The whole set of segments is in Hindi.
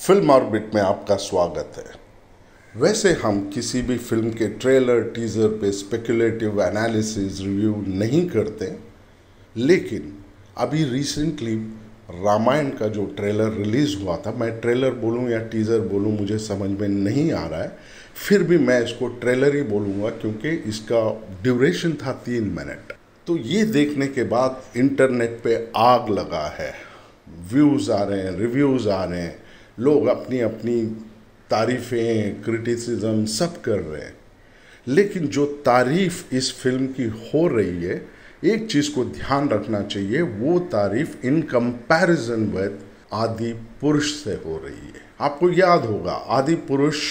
फिल्म ऑर्बिट में आपका स्वागत है। वैसे हम किसी भी फिल्म के ट्रेलर टीज़र पे स्पेकुलेटिव एनालिसिस रिव्यू नहीं करते, लेकिन अभी रिसेंटली रामायण का जो ट्रेलर रिलीज़ हुआ था, मैं ट्रेलर बोलूं या टीज़र बोलूं मुझे समझ में नहीं आ रहा है, फिर भी मैं इसको ट्रेलर ही बोलूँगा क्योंकि इसका ड्यूरेशन था 3 मिनट। तो ये देखने के बाद इंटरनेट पे आग लगा है, व्यूज़ आ रहे हैं, रिव्यूज़ आ रहे हैं, लोग अपनी अपनी तारीफ़ें, क्रिटिसिज्म सब कर रहे हैं। लेकिन जो तारीफ़ इस फिल्म की हो रही है, एक चीज़ को ध्यान रखना चाहिए, वो तारीफ़ इन कंपैरिजन विद आदि पुरुष से हो रही है। आपको याद होगा आदि पुरुष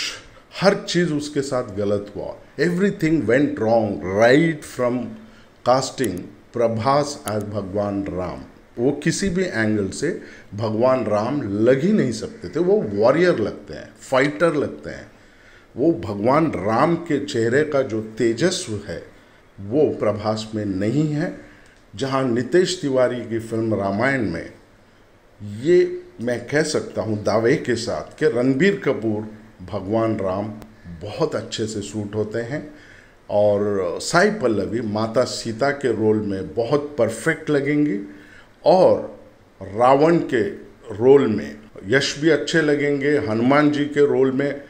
हर चीज़ उसके साथ गलत हुआ, everything went wrong right from casting Prabhas as भगवान राम। वो किसी भी एंगल से भगवान राम लग ही नहीं सकते थे। वो वॉरियर लगते हैं, फाइटर लगते हैं। वो भगवान राम के चेहरे का जो तेजस्व है वो प्रभास में नहीं है। जहाँ नितेश तिवारी की फिल्म रामायण में ये मैं कह सकता हूँ दावे के साथ कि रणबीर कपूर भगवान राम बहुत अच्छे से सूट होते हैं और साई पल्लवी माता सीता के रोल में बहुत परफेक्ट लगेंगी और रावण के रोल में यश भी अच्छे लगेंगे। हनुमान जी के रोल में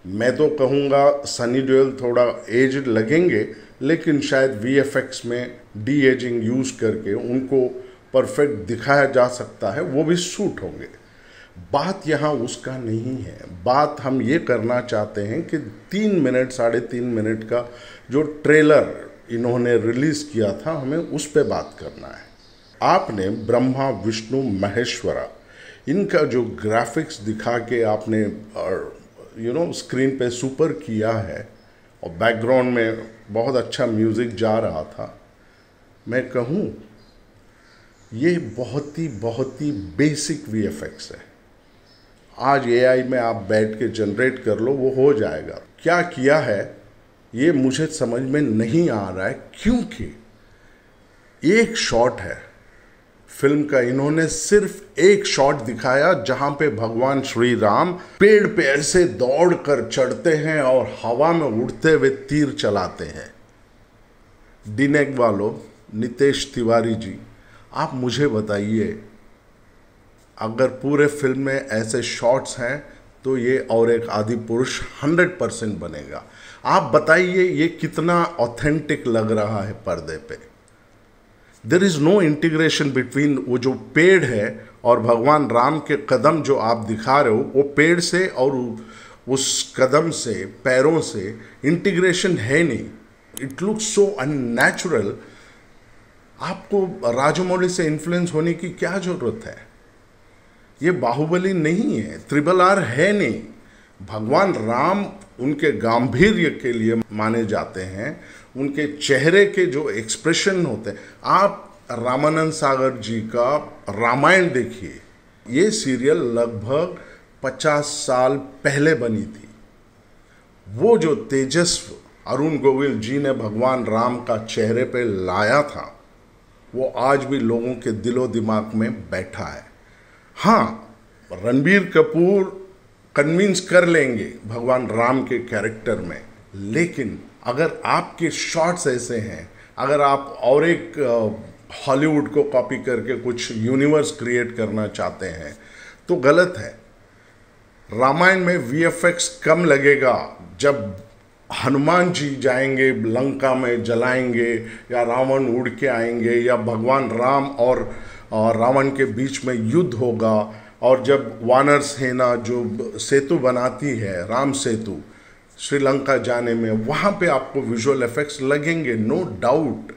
मैं तो कहूँगा सनी देओल थोड़ा एज्ड लगेंगे, लेकिन शायद वीएफएक्स में डी एजिंग यूज़ करके उनको परफेक्ट दिखाया जा सकता है, वो भी सूट होंगे। बात यहाँ उसका नहीं है। बात हम ये करना चाहते हैं कि 3 मिनट 3.5 मिनट का जो ट्रेलर इन्होंने रिलीज़ किया था, हमें उस पर बात करना है। आपने ब्रह्मा विष्णु महेश्वरा इनका जो ग्राफिक्स दिखा के आपने स्क्रीन पे सुपर किया है और बैकग्राउंड में बहुत अच्छा म्यूज़िक जा रहा था, मैं कहूँ ये बहुत ही बेसिक वीएफएक्स है। आज एआई में आप बैठ के जनरेट कर लो, वो हो जाएगा। क्या किया है ये मुझे समझ में नहीं आ रहा है, क्योंकि एक शॉट है फिल्म का, इन्होंने सिर्फ एक शॉट दिखाया जहां पे भगवान श्री राम पेड़ पे ऐसे दौड़ कर चढ़ते हैं और हवा में उड़ते हुए तीर चलाते हैं। डिनेग वालों, नितेश तिवारी जी, आप मुझे बताइए, अगर पूरे फिल्म में ऐसे शॉट्स हैं तो ये और एक आदि पुरुष 100% बनेगा। आप बताइए ये कितना ऑथेंटिक लग रहा है पर्दे पे। There is no integration between वो जो पेड़ है और भगवान राम के कदम जो आप दिखा रहे हो, वो पेड़ से और उस कदम से, पैरों से इंटीग्रेशन है नहीं। It looks so unnatural. आपको राजमौली से इन्फ्लुएंस होने की क्या ज़रूरत है? ये बाहुबली नहीं है, RRR है नहीं। भगवान राम उनके गांधीर्य के लिए माने जाते हैं, उनके चेहरे के जो एक्सप्रेशन होते हैं। आप रामानंद सागर जी का रामायण देखिए, ये सीरियल लगभग 50 साल पहले बनी थी। वो जो तेजस्व अरुण गोविल जी ने भगवान राम का चेहरे पे लाया था, वो आज भी लोगों के दिलो दिमाग में बैठा है। हाँ, रणबीर कपूर कन्विंस कर लेंगे भगवान राम के कैरेक्टर में, लेकिन अगर आपके शॉट्स ऐसे हैं, अगर आप और एक हॉलीवुड को कॉपी करके कुछ यूनिवर्स क्रिएट करना चाहते हैं तो गलत है। रामायण में वीएफएक्स कम लगेगा जब हनुमान जी जाएंगे लंका में, जलाएंगे, या रावण उड़ के आएंगे, या भगवान राम और रावण के बीच में युद्ध होगा, और जब वानर सेना जो सेतु बनाती है, राम सेतु, श्रीलंका जाने में, वहाँ पे आपको विजुअल इफेक्ट्स लगेंगे, नो डाउट।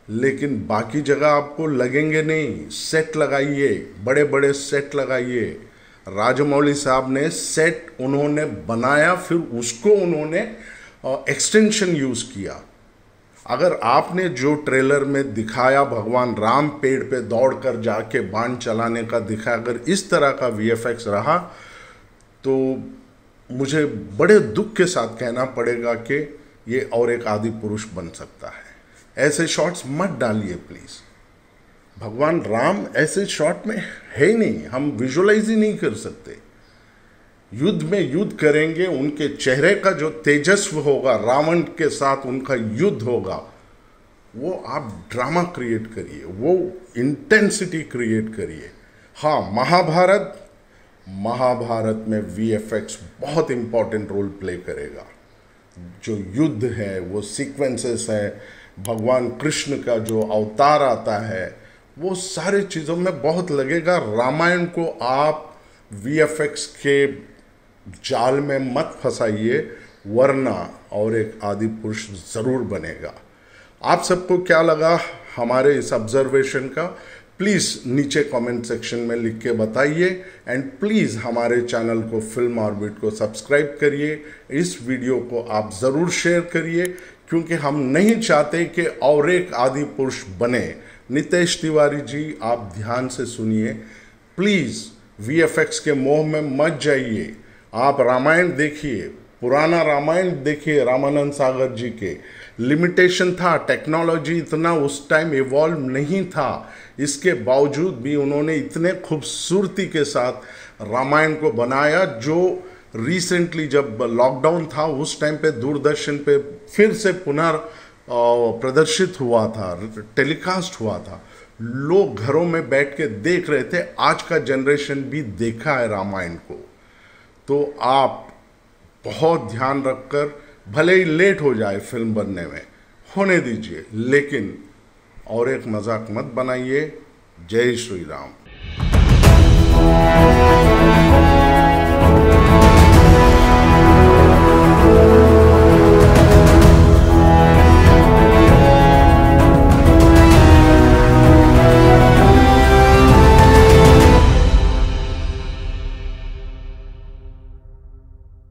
लेकिन बाकी जगह आपको लगेंगे नहीं। सेट लगाइए, बड़े बड़े सेट लगाइए। राजमौली साहब ने सेट उन्होंने बनाया, फिर उसको उन्होंने एक्सटेंशन यूज़ किया। अगर आपने जो ट्रेलर में दिखाया भगवान राम पेड़ पे दौड़कर जाके बाण चलाने का दिखाया, अगर इस तरह का वीएफएक्स रहा तो मुझे बड़े दुख के साथ कहना पड़ेगा कि ये और एक आदि पुरुष बन सकता है। ऐसे शॉट्स मत डालिए प्लीज़। भगवान राम ऐसे शॉट में है ही नहीं, हम विजुअलाइज ही नहीं कर सकते। युद्ध में युद्ध करेंगे, उनके चेहरे का जो तेजस्व होगा, रावण के साथ उनका युद्ध होगा, वो आप ड्रामा क्रिएट करिए, वो इंटेंसिटी क्रिएट करिए। हाँ, महाभारत में वीएफएक्स बहुत इंपॉर्टेंट रोल प्ले करेगा। जो युद्ध है, वो सीक्वेंसेस है, भगवान कृष्ण का जो अवतार आता है, वो सारी चीज़ों में बहुत लगेगा। रामायण को आप वीएफएक्स के जाल में मत फंसाइए, वरना और एक आदि पुरुष ज़रूर बनेगा। आप सबको क्या लगा हमारे इस ऑब्जर्वेशन का, प्लीज़ नीचे कमेंट सेक्शन में लिख के बताइए। एंड प्लीज़ हमारे चैनल को फिल्म ऑर्बिट को सब्सक्राइब करिए। इस वीडियो को आप ज़रूर शेयर करिए, क्योंकि हम नहीं चाहते कि और एक आदि पुरुष बने। नितेश तिवारी जी, आप ध्यान से सुनिए प्लीज़, वीएफएक्स के मोह में मत जाइए। आप रामायण देखिए, पुराना रामायण देखिए, रामानंद सागर जी के लिमिटेशन था, टेक्नोलॉजी इतना उस टाइम इवॉल्व नहीं था, इसके बावजूद भी उन्होंने इतने खूबसूरती के साथ रामायण को बनाया, जो रिसेंटली जब लॉकडाउन था उस टाइम पे दूरदर्शन पे फिर से प्रदर्शित हुआ था, टेलीकास्ट हुआ था, लोग घरों में बैठ के देख रहे थे। आज का जनरेशन भी देखा है रामायण को। तो आप बहुत ध्यान रखकर, भले ही लेट हो जाए फिल्म बनने में, होने दीजिए, लेकिन और एक मजाक मत बनाइए। जय श्री राम।